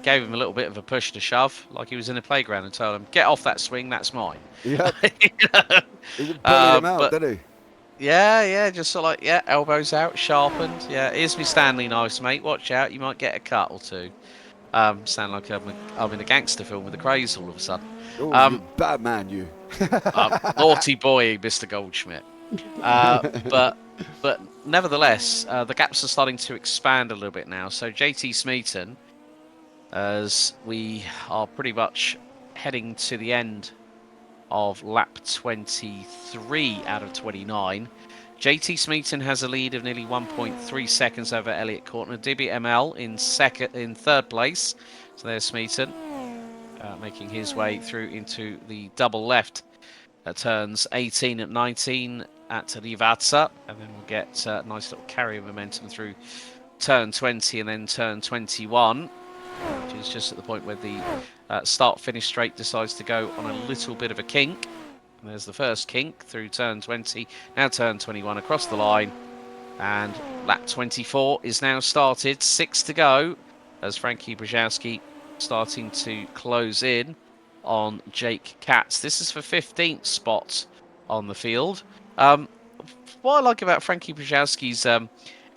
gave him a little bit of a push to shove, like he was in a playground, and told him, "Get off that swing, that's mine." Yep. He bullied him out, But didn't he? yeah, just sort of like, yeah, elbows out, sharpened. Yeah, here's me Stanley knives, mate. Watch out, you might get a cut or two. Sound like I'm in a gangster film with the craze all of a sudden. Oh, you bad man, you. Naughty boy, Mr. Goldschmidt. But nevertheless, the gaps are starting to expand a little bit now. So JT Smeaton, as we are pretty much heading to the end of lap 23 out of 29. JT Smeaton has a lead of nearly 1.3 seconds over Elliot Courtner. Dibby ML in third place. So there's Smeaton making his way through into the double left turns 18 at 19 at Rivazza, and then we'll get a nice little carry of momentum through turn 20 and then turn 21, which is just at the point where the start-finish straight decides to go on a little bit of a kink. And there's the first kink through turn 20, now turn 21 across the line, and lap 24 is now started, 6 to go, as Frankie Brzezowski starting to close in on Jake Katz. This is for 15th spot on the field. What I like about Frankie Brzezowski's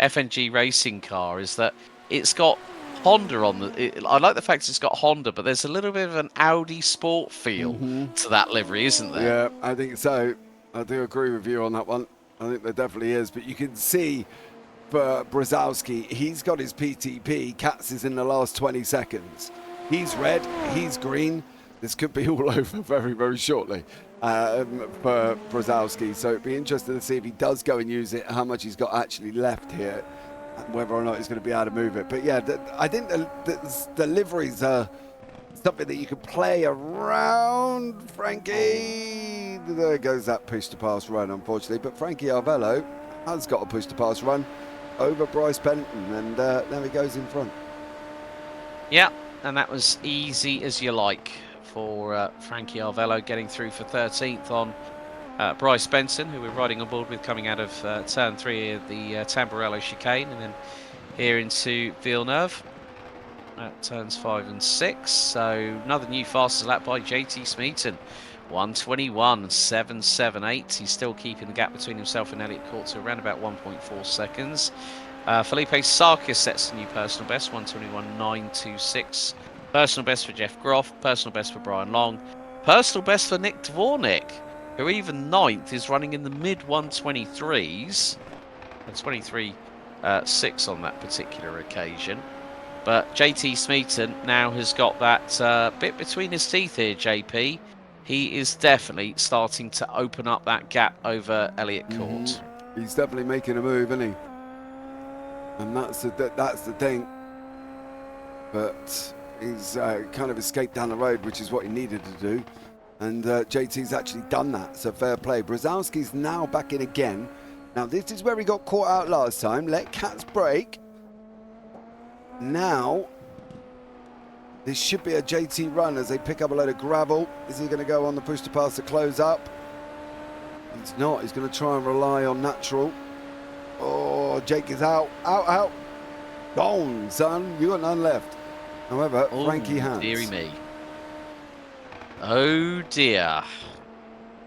FNG racing car is that it's got Honda on the. I like the fact it's got Honda, but there's a little bit of an Audi Sport feel to that livery, isn't there? Yeah, I think so. I do agree with you on that one. I think there definitely is. But you can see for Brzezowski, he's got his PTP. Katz is in the last 20 seconds. He's red, he's green. This could be all over very, very shortly for Brzezowski. So it'd be interesting to see if he does go and use it, how much he's got actually left here, and whether or not he's going to be able to move it. But yeah, I think the liveries are something that you can play around. Frankie, there goes that push to pass run, unfortunately. But Frankie Arvello has got a push to pass run over Bryce Benton, and there he goes in front. Yeah, and that was easy as you like for Frankie Arvello, getting through for 13th on Bryce Benson, who we're riding on board with coming out of turn 3 of the Tamburello chicane, and then here into Villeneuve at turns 5 and 6. So another new fastest lap by JT Smeaton, 1:21.778. He's still keeping the gap between himself and Elliot Court to around about 1.4 seconds. Felipe Sarkis sets a new personal best, 1:21.926. Personal best for Jeff Groff, personal best for Brian Long, personal best for Nick Dvornik, who even 9th is running in the mid 123s, and 23.6 on that particular occasion. But JT Smeaton now has got that bit between his teeth here, JP. He is definitely starting to open up that gap over Elliot Court. He's definitely making a move, isn't he? And that's the thing. But he's kind of escaped down the road, which is what he needed to do. And JT's actually done that, so fair play. Brzezowski's now back in again. Now, this is where he got caught out last time. Let Katz break. Now, this should be a JT run as they pick up a load of gravel. Is he going to go on the push to pass to close up? He's not. He's going to try and rely on natural. Oh, Jake is out. Out. Gone, son. You got none left. However, Frankie has. Dearie me. Oh dear.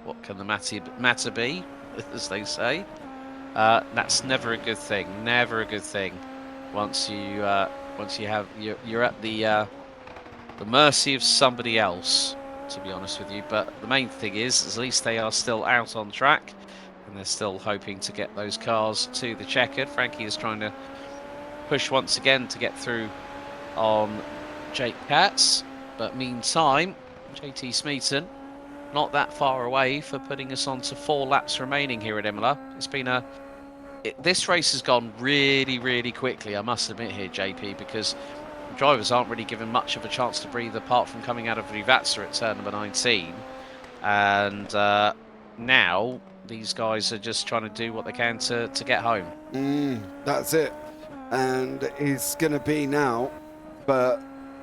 What can the matter be, as they say? That's never a good thing. Never a good thing. Once you're at the mercy of somebody else, to be honest with you. But the main thing is, at least they are still out on track, and they're still hoping to get those cars to the checkered. Frankie is trying to push once again to get through on Jake Katz, but meantime, JT Smeaton not that far away for putting us on to 4 laps remaining here at Imola. It's been this race has gone really, really quickly, I must admit here, JP, because the drivers aren't really given much of a chance to breathe apart from coming out of Rivazza at turn number 19. And now these guys are just trying to do what they can to get home. That's it. And it's going to be now, but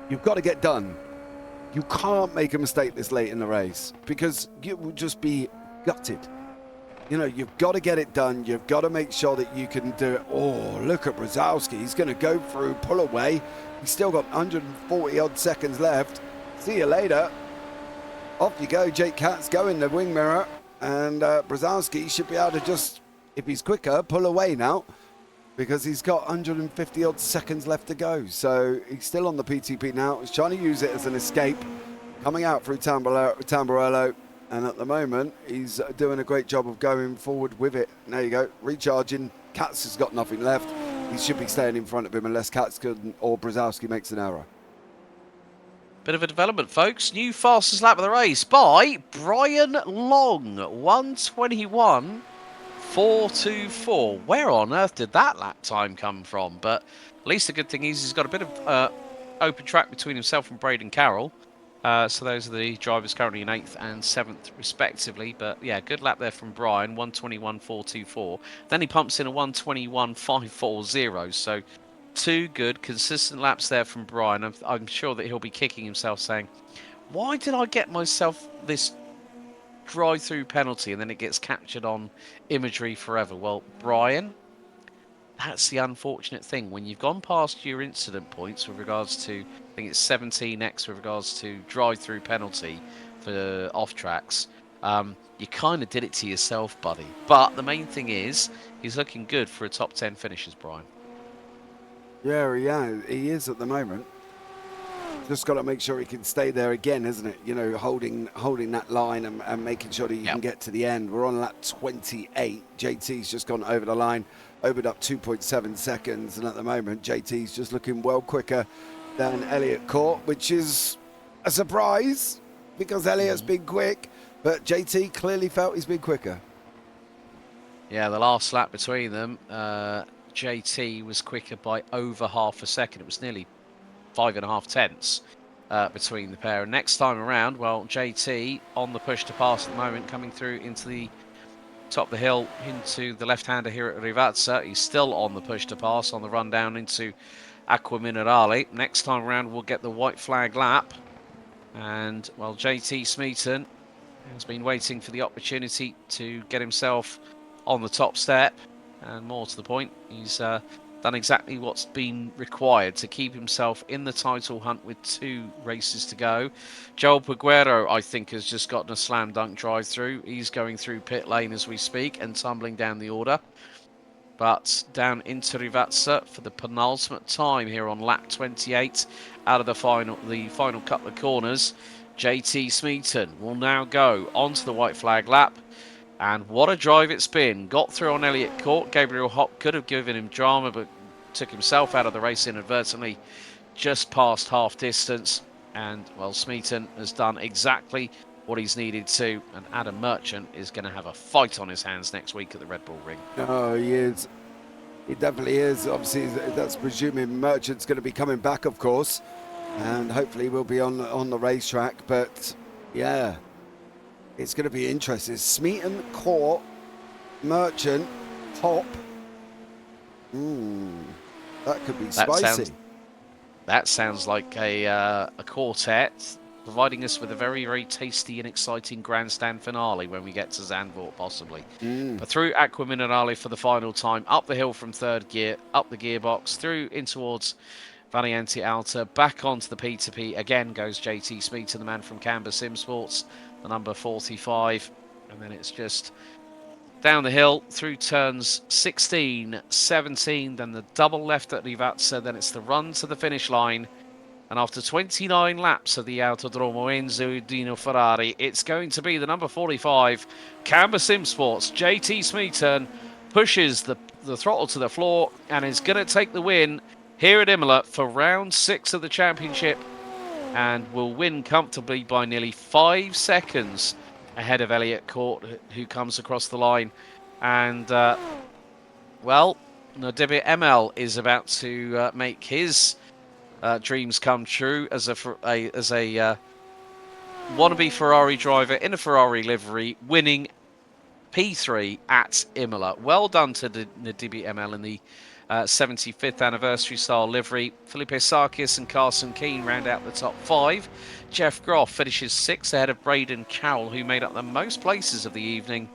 you've got to get done. You can't make a mistake this late in the race because you will just be gutted. You know, you've got to get it done. You've got to make sure that you can do it. Oh, look at Brzezowski. He's going to go through, pull away. He's still got 140 odd seconds left. See you later. Off you go. Jake Katz go in the wing mirror. And Brzezowski should be able to just, if he's quicker, pull away now, because he's got 150 odd seconds left to go. So he's still on the PTP now. He's trying to use it as an escape, coming out through Tamburello. And at the moment, he's doing a great job of going forward with it. There you go, recharging. Katz has got nothing left. He should be staying in front of him unless Katz or Brzezowski makes an error. Bit of a development, folks. New fastest lap of the race by Brian Long. 1:21.424. Where on earth did that lap time come from? But at least the good thing is he's got a bit of open track between himself and Braden Carroll. So those are the drivers currently in 8th and 7th, respectively. But yeah, good lap there from Brian, 1:21.424. Then he pumps in a 1:21.540. So 2 good, consistent laps there from Brian. I'm sure that he'll be kicking himself saying, why did I get myself this drive-through penalty? And then it gets captured on imagery forever. Well, Brian, that's the unfortunate thing. When you've gone past your incident points with regards to, I think it's 17x with regards to drive-through penalty for off-tracks, you kind of did it to yourself, buddy. But the main thing is, he's looking good for a top 10 finishes, Brian. Yeah, he is at the moment. Just got to make sure he can stay there again, isn't it? You know, holding that line and making sure that you can get to the end. We're on lap 28. JT's just gone over the line, opened up 2.7 seconds, and at the moment, JT's just looking well quicker than Elliott Court, which is a surprise because Elliott's been quick, but JT clearly felt he's been quicker. Yeah, the last lap between them, JT was quicker by over half a second. It was nearly 5.5 tenths between the pair. And next time around, well, JT on the push to pass at the moment, coming through into the top of the hill into the left-hander here at Rivazza. He's still on the push to pass on the run down into Acqua Minerale. Next time around, we'll get the white flag lap. And, well, JT Smeaton has been waiting for the opportunity to get himself on the top step. And more to the point, he's done exactly what's been required to keep himself in the title hunt with 2 races to go. Joel Peguero, I think, has just gotten a slam dunk drive through. He's going through pit lane as we speak and tumbling down the order. But down into Rivazza for the penultimate time here on lap 28 out of the final couple of corners. JT Smeaton will now go onto the white flag lap. And what a drive it's been. Got through on Elliott Court. Gabriel Hopp could have given him drama, but took himself out of the race inadvertently, just past half distance. And, well, Smeaton has done exactly what he's needed to. And Adam Merchant is going to have a fight on his hands next week at the Red Bull Ring. Oh, he is. He definitely is. Obviously, that's presuming Merchant's going to be coming back, of course. And hopefully we'll be on the racetrack. But, yeah, it's going to be interesting. Smeaton, Court, Merchant, Top. That could be spicy. That sounds like a quartet, providing us with a very, very tasty and exciting grandstand finale when we get to Zandvoort, possibly. But through Acqua Minerale for the final time, up the hill from 3rd gear, up the gearbox, through in towards Variante Alta, back onto the P2P. Again goes JT Smeaton, the man from Canberra Sim Sports, the number 45. And then it's just down the hill through turns 16, 17, then the double left at Rivazza, then it's the run to the finish line. And after 29 laps of the Autodromo Enzo Dino Ferrari, it's going to be the number 45, Canberra Sim Sports. JT Smeaton pushes the throttle to the floor and is going to take the win here at Imola for round 6 of the championship, and will win comfortably by nearly 5 seconds ahead of Elliott Court, who comes across the line. And, well, Nadibit ML is about to make his dreams come true as a wannabe Ferrari driver in a Ferrari livery, winning P3 at Imola. Well done to the DBML in the 75th anniversary style livery. Felipe Sarkis and Carson Keane round out the top 5. Jeff Groff finishes 6th ahead of Braden Cowell, who made up the most places of the evening,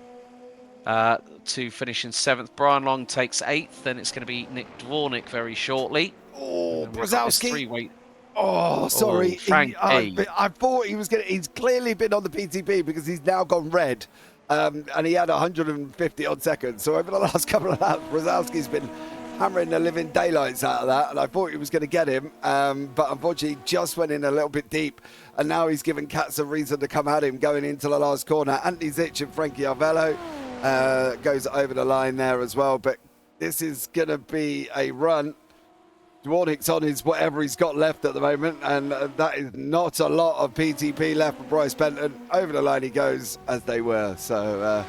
to finish in 7th. Brian Long takes 8th. Then it's going to be Nick Dvornik very shortly. Oh, And we've got this Brzezowski. three-way. Oh, sorry. Frank A. I thought he was going to. He's clearly been on the PTP because he's now gone red. And he had 150 odd seconds. So over the last couple of laps, Brzezowski's been hammering the living daylights out of that. And I thought he was going to get him. But unfortunately, he just went in a little bit deep. And now he's given Katz a reason to come at him going into the last corner. Anthony Zitch and Frankie Arvello goes over the line there as well. But this is going to be a run. Dwarnik's on his whatever he's got left at the moment, and that is not a lot of PTP left for Bryce Benton. Over the line he goes, as they were. So,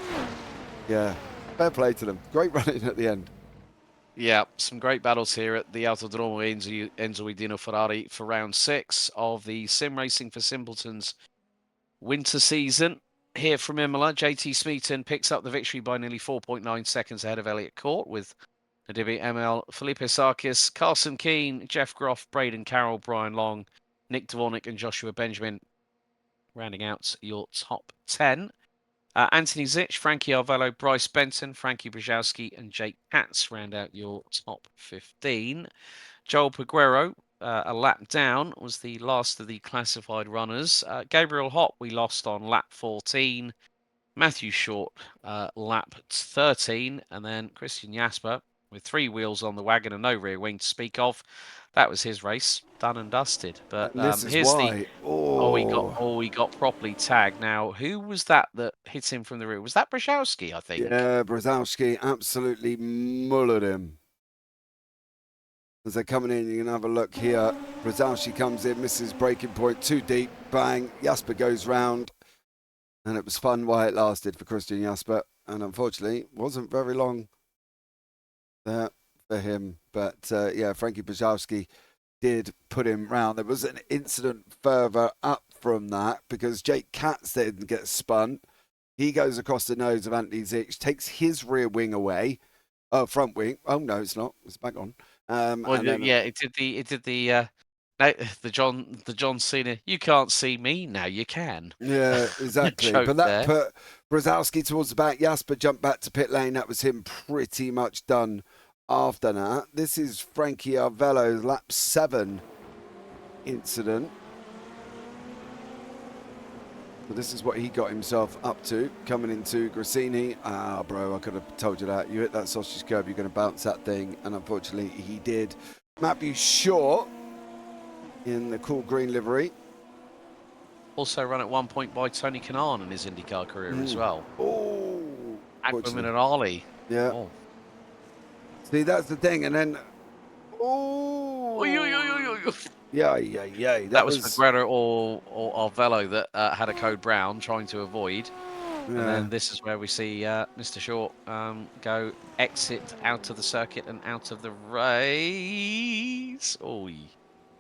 yeah, fair play to them. Great running at the end. Yeah, some great battles here at the Autodromo Enzo Dino Ferrari for round 6 of the Sim Racing for Simpletons winter season. Here from Imola, JT Smeaton picks up the victory by nearly 4.9 seconds ahead of Elliot Court, with Nadibi ML, Felipe Sarkis, Carson Keane, Jeff Groff, Braden Carroll, Brian Long, Nick Dvornik, and Joshua Benjamin rounding out your top 10. Anthony Zitch, Frankie Arvello, Bryce Benton, Frankie Brzezowski, and Jake Katz round out your top 15. Joel Peguero, a lap down, was the last of the classified runners. Gabriel Hopp, we lost on lap 14. Matthew Short, lap 13. And then Christian Jasper, with 3 wheels on the wagon and no rear wing to speak of. That was his race, done and dusted. But And this is here's why. he got properly tagged. Now, who was that hit him from the rear? Was that Brzezowski, I think? Yeah, Brzezowski absolutely mullered him. As they're coming in, you can have a look here. Brzezowski comes in, misses breaking point, too deep, bang. Jasper goes round. And it was fun while it lasted for Christian Jasper. And unfortunately, wasn't very long there for him. But yeah, Frankie Brzezowski did put him round. There was an incident further up from that because Jake Katz didn't get spun. He goes across the nose of Anthony Zitch, takes his rear wing away. Oh, front wing. Oh, no, it's not. It's back on. Well, yeah, it did the John Cena. You can't see me now. You can. Yeah, exactly. But that put Brzezowski towards the back. Jasper jumped back to pit lane. That was him pretty much done after that. This is Frankie Arvello's lap 7 incident. So this is what he got himself up to coming into Grassini. Ah, bro, I could have told you that. You hit that sausage curb, you're going to bounce that thing. And unfortunately, he did. Matthew Short in the cool green livery. Also run at one point by Tony Kanaan in his IndyCar career as well. Oh, Aquaman and Ali. Yeah. Oh. See, that's the thing. And then, oh. Yeah. That was Peguero or Arvello that had a code brown trying to avoid. Yeah. And then this is where we see Mr. Short go exit out of the circuit and out of the race. Oh,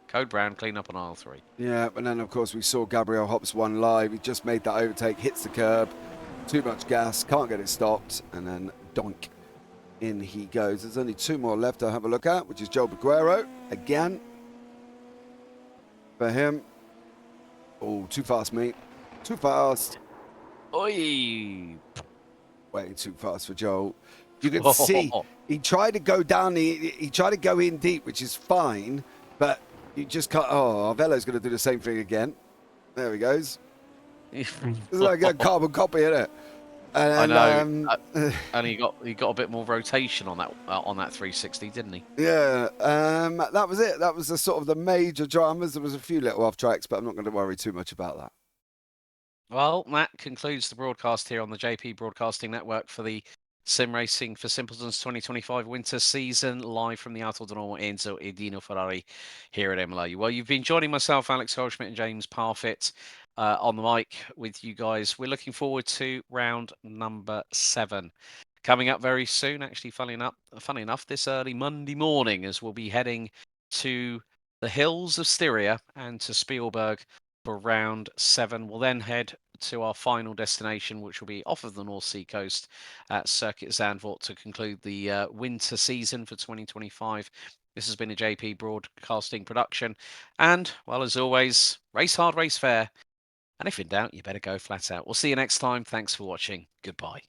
code brown, clean up on aisle 3. Yeah, and then of course we saw Gabriel Hopp's one live. He just made that overtake, hits the curb, too much gas, can't get it stopped, and then doink, in he goes. There's only 2 more left to have a look at, which is Joel Peguero again. For him. Oh, too fast, mate. Too fast. Oi! Way too fast for Joel. You can see he tried to go down. He tried to go in deep, which is fine, but you just can't. Oh, Arvello's going to do the same thing again. There he goes. It's like a carbon copy, isn't it? And, I know. And he got a bit more rotation on that 360, didn't he? Yeah. That was it. That was the sort of the major dramas. There was a few little off tracks, but I'm not going to worry too much about that. Well, that concludes the broadcast here on the JP Broadcasting Network for the Sim Racing for Simpletons 2025 winter season, live from the Autodromo Enzo Dino Ferrari here at Imola. Well, you've been joining myself, Alex Goldschmidt, and James Parfitt on the mic with you guys. We're looking forward to round number 7 coming up very soon. Actually, funny enough, this early Monday morning, as we'll be heading to the hills of Styria and to Spielberg for round 7. We'll then head to our final destination, which will be off of the North Sea coast at Circuit Zandvoort to conclude the winter season for 2025. This has been a JP Broadcasting production. And, well, as always, race hard, race fair. And if in doubt, you better go flat out. We'll see you next time. Thanks for watching. Goodbye.